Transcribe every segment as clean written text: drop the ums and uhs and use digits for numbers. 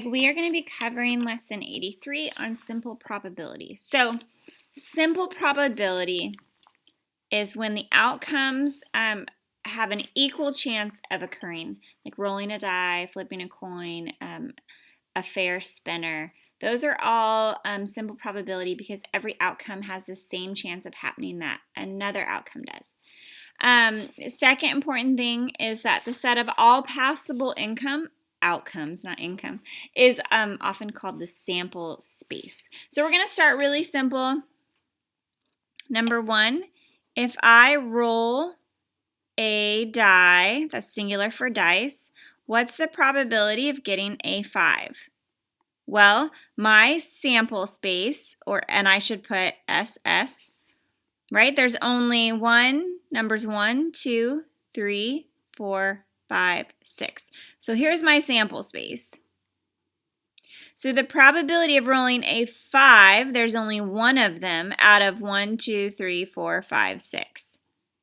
We are going to be covering lesson 83 on simple probability. So, simple probability is when the outcomes have an equal chance of occurring, like rolling a die, flipping a coin, a fair spinner. Those are all simple probability because every outcome has the same chance of happening that another outcome does. Second important thing is that the set of all possible outcomes, not income, is often called the sample space. So we're going to start really simple. Number one, if I roll a die, that's singular for dice, what's the probability of getting a 5? Well, my sample space, and I should put SS, right? There's only numbers 1, 2, 3, 4, 5, 6. So here's my sample space. So the probability of rolling a 5, there's only one of them out of 1, 2, 3, 4, 5, 6.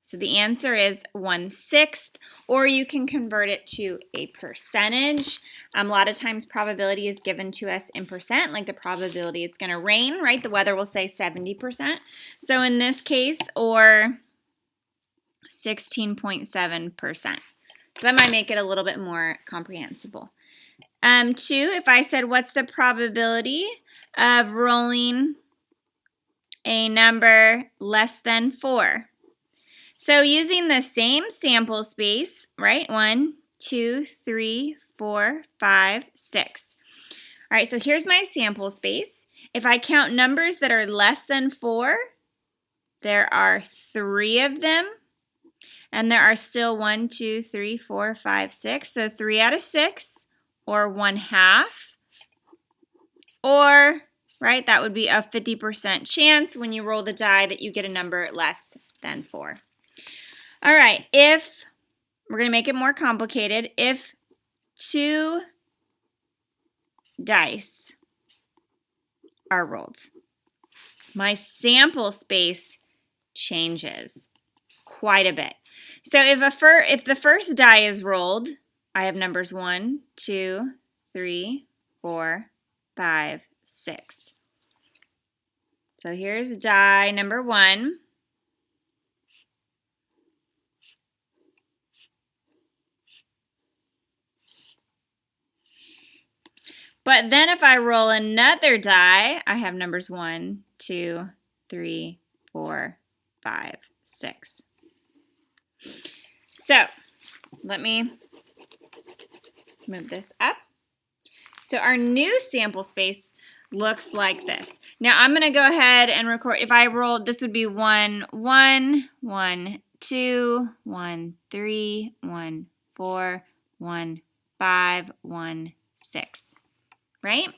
So the answer is 1/6, or you can convert it to a percentage. A lot of times probability is given to us in percent, like the probability it's going to rain, right? The weather will say 70%. So in this case, or 16.7%. So that might make it a little bit more comprehensible. 2, if I said what's the probability of rolling a number less than 4? So using the same sample space, right? 1, 2, 3, 4, 5, 6. All right, so here's my sample space. If I count numbers that are less than 4, there are 3 of them. And there are still 1, 2, 3, 4, 5, 6. So 3 out of 6, or 1/2. Or, right, that would be a 50% chance when you roll the die that you get a number less than 4. All right, if we're going to make it more complicated, if 2 dice are rolled, my sample space changes quite a bit. So if the first die is rolled, I have numbers 1, 2, 3, 4, 5, 6. So here's die number 1. But then if I roll another die, I have numbers 1, 2, 3, 4, 5, 6. So let me move this up. So our new sample space looks like this. Now I'm going to go ahead and record. If I rolled, this would be 1, 1, 1, 2, 1, 3, 1, 4, 1, 5, 1, 6. Right?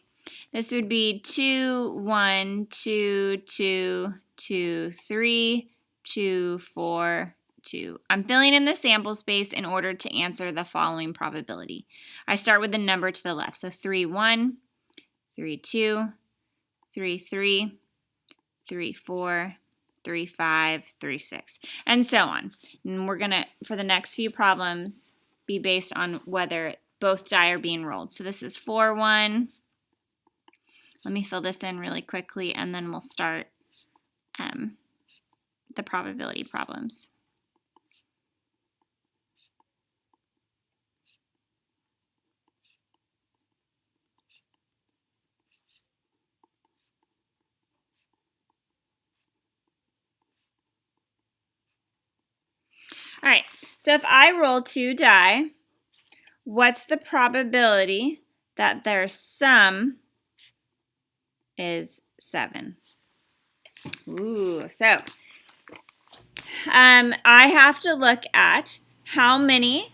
This would be 2, 1, 2, 2, 2, 3, 2, 4, 2. I'm filling in the sample space in order to answer the following probability. I start with the number to the left. So 3, 1, 3, 2, 3, 3, 3, 4, 3, 5, 3, 6, and so on. And we're going to, for the next few problems, be based on whether both die are being rolled. So this is 4, 1. Let me fill this in really quickly, and then we'll start the probability problems. All right, so if I roll 2 die, what's the probability that their sum is 7? Ooh, so I have to look at how many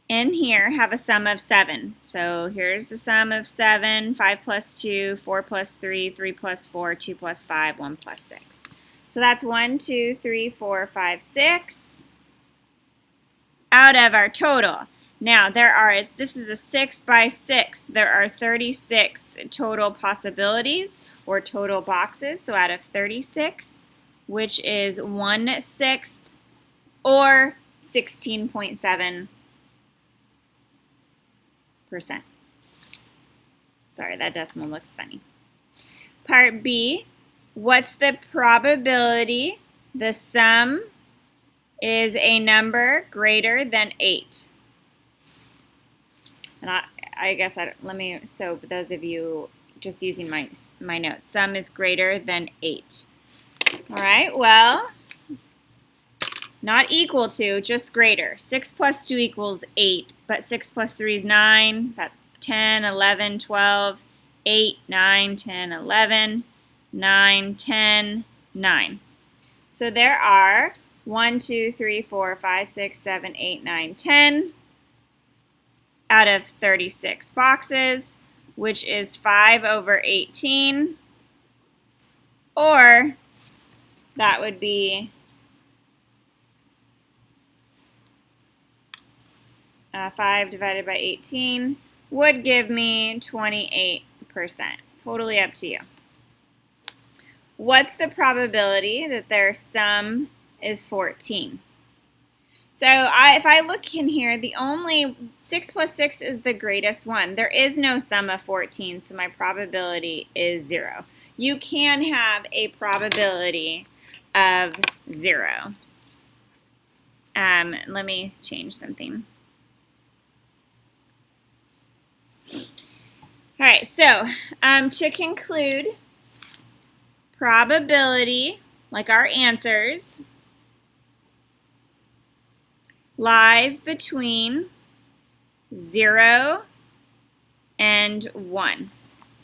in here have a sum of 7. So here's the sum of 7, 5 plus 2, 4 plus 3, 3 plus 4, 2 plus 5, 1 plus 6. So that's 1, 2, 3, 4, 5, 6 out of our total. Now this is a 6 by 6. There are 36 total possibilities or total boxes. So out of 36, which is 1/6 or 16.7%. Sorry, that decimal looks funny. Part B, what's the probability the sum is a number greater than 8? And I guess so those of you just using my notes, sum is greater than 8. All right, well, not equal to, just greater. 6 plus 2 equals 8, but 6 plus 3 is 9. That's 10, 11, 12, 8, 9, 10, 11, 9, 10, 9. So there are 1, 2, 3, 4, 5, 6, 7, 8, 9, 10 out of 36 boxes, which is 5 over 18, or that would be 5 divided by 18 would give me 28%. Totally up to you. What's the probability that their sum is 14? So if I look in here, the only 6 plus 6 is the greatest one. There is no sum of 14, so my probability is 0. You can have a probability of 0. Let me change something. All right, so to conclude, probability, like our answers, lies between 0 and 1.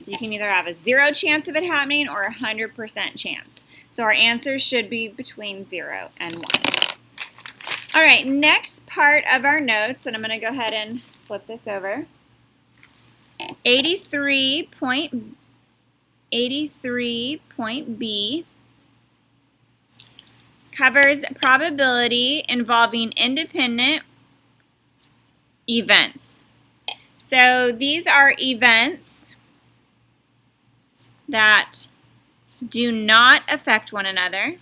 So you can either have a 0 chance of it happening or a 100% chance. So our answers should be between 0 and 1. All right, next part of our notes, and I'm going to go ahead and flip this over. 83 point B covers probability involving independent events. So these are events that do not affect one another.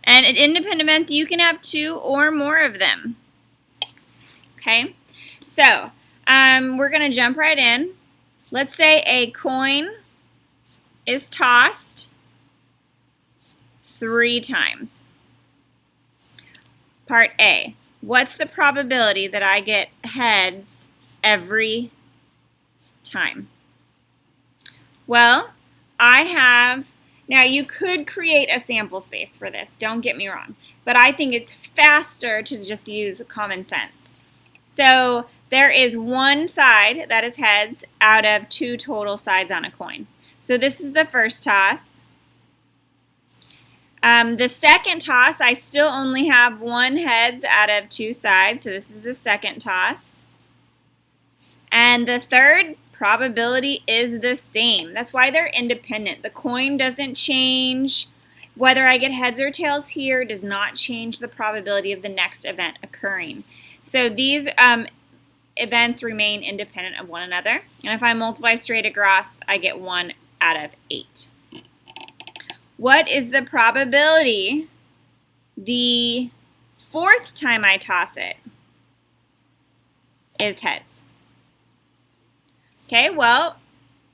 And in independent events, you can have 2 or more of them. Okay, so we're going to jump right in. Let's say a coin is tossed 3 times. Part A, what's the probability that I get heads every time? Well, now you could create a sample space for this, don't get me wrong, but I think it's faster to just use common sense. So there is one side that is heads out of 2 total sides on a coin. So this is the first toss. The second toss, I still only have 1 heads out of 2 sides, so this is the second toss. And the third probability is the same. That's why they're independent. The coin doesn't change. Whether I get heads or tails here does not change the probability of the next event occurring. So these events remain independent of one another. And if I multiply straight across, I get 1 out of 8. What is the probability the 4th time I toss it is heads? Okay, well,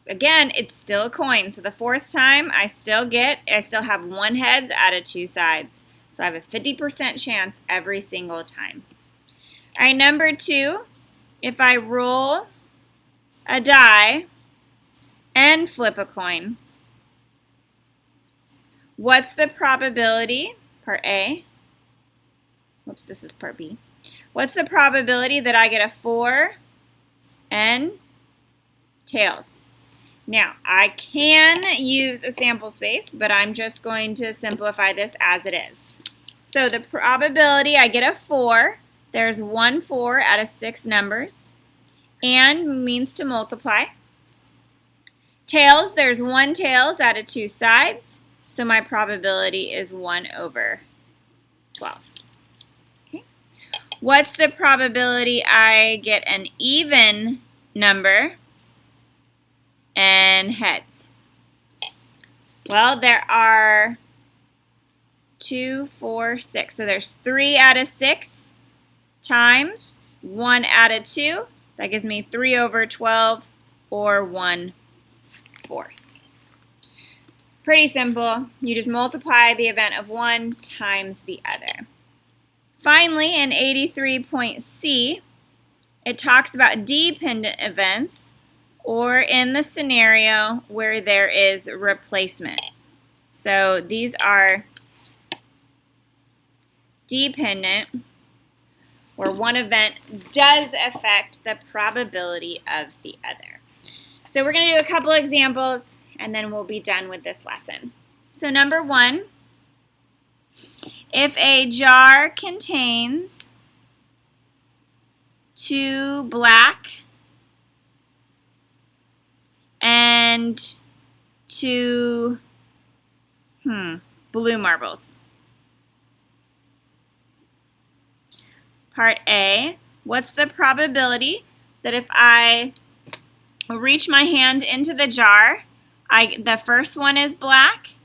again, it's still a coin. So the 4th time I still have 1 heads out of 2 sides. So I have a 50% chance every single time. All right, number 2, if I roll a die and flip a coin, what's the probability, part A, whoops, this is part B, what's the probability that I get a 4 and tails? Now, I can use a sample space, but I'm just going to simplify this as it is. So the probability I get a 4, there's 1 4 out of 6 numbers, and means to multiply. Tails, there's 1 tails out of 2 sides, so my probability is 1 over 12. Okay. What's the probability I get an even number and heads? Well, there are 2, 4, 6. So there's 3 out of 6 times 1 added 2. That gives me 3 over 12 or 1/4. Pretty simple. You just multiply the event of one times the other. Finally, in 83.C, it talks about dependent events, or in the scenario where there is replacement. So these are dependent, where one event does affect the probability of the other. So we're going to do a couple examples, and then we'll be done with this lesson. So number 1, if a jar contains 2 black and 2 blue marbles. Part A, what's the probability that if I reach my hand into the jar, the first one is black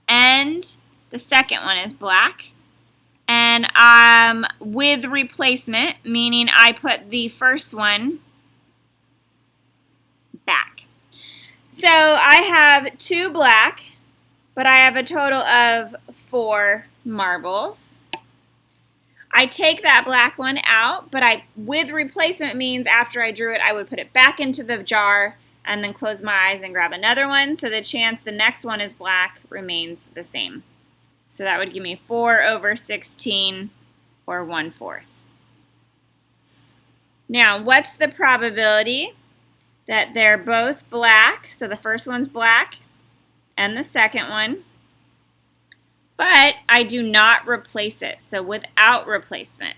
and the second one is black, and with replacement, meaning I put the first one back. So I have 2 black, but I have a total of 4 marbles. I take that black one out, but with replacement means after I drew it, I would put it back into the jar and then close my eyes and grab another one, so the chance the next one is black remains the same. So that would give me 4 over 16 or 1/4. Now, what's the probability that they're both black? So the first one's black and the second one, but I do not replace it, so without replacement.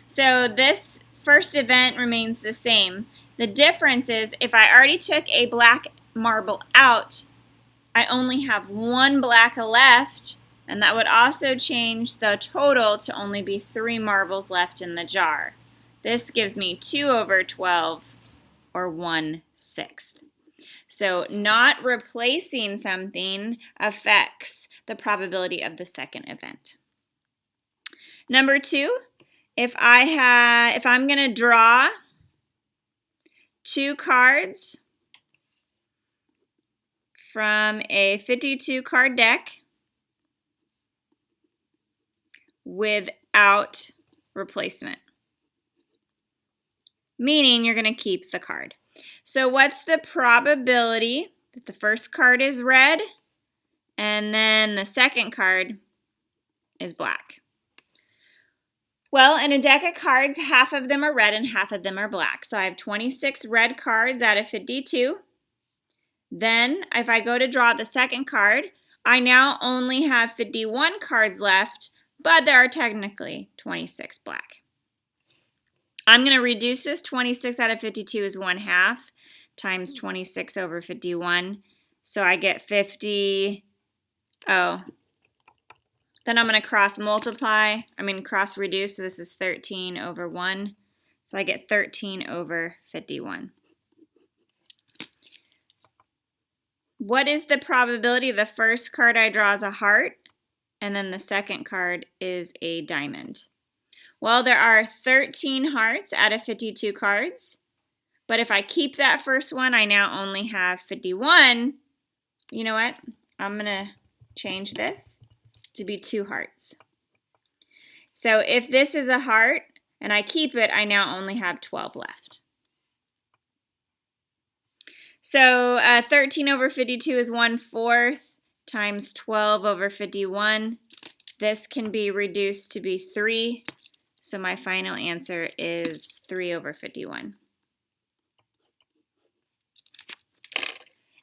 So this first event remains the same. The difference is if I already took a black marble out, I only have 1 black left, and that would also change the total to only be 3 marbles left in the jar. This gives me 2 over 12 or 1/6. So not replacing something affects the probability of the second event. Number 2, if I'm going to draw 2 cards from a 52 card deck without replacement, meaning you're going to keep the card. So what's the probability that the first card is red and then the second card is black? Well, in a deck of cards, half of them are red and half of them are black. So I have 26 red cards out of 52. Then, if I go to draw the second card, I now only have 51 cards left, but there are technically 26 black. I'm going to reduce this. 26 out of 52 is 1/2 times 26 over 51. So I get 50. Then I'm going to cross reduce. So this is 13 over 1. So I get 13 over 51. What is the probability the first card I draw is a heart, and then the second card is a diamond? Well, there are 13 hearts out of 52 cards, but if I keep that first one, I now only have 51. You know what? I'm going to change this to be 2 hearts. So if this is a heart and I keep it, I now only have 12 left. So 13 over 52 is 1/4 times 12 over 51. This can be reduced to be 3. So my final answer is 3 over 51.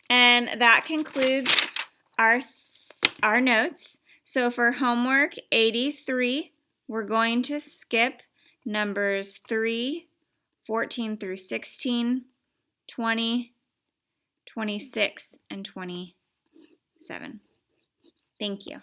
And that concludes our notes. So for homework 83, we're going to skip numbers 3, 14 through 16, 20, 26, and 27. Thank you.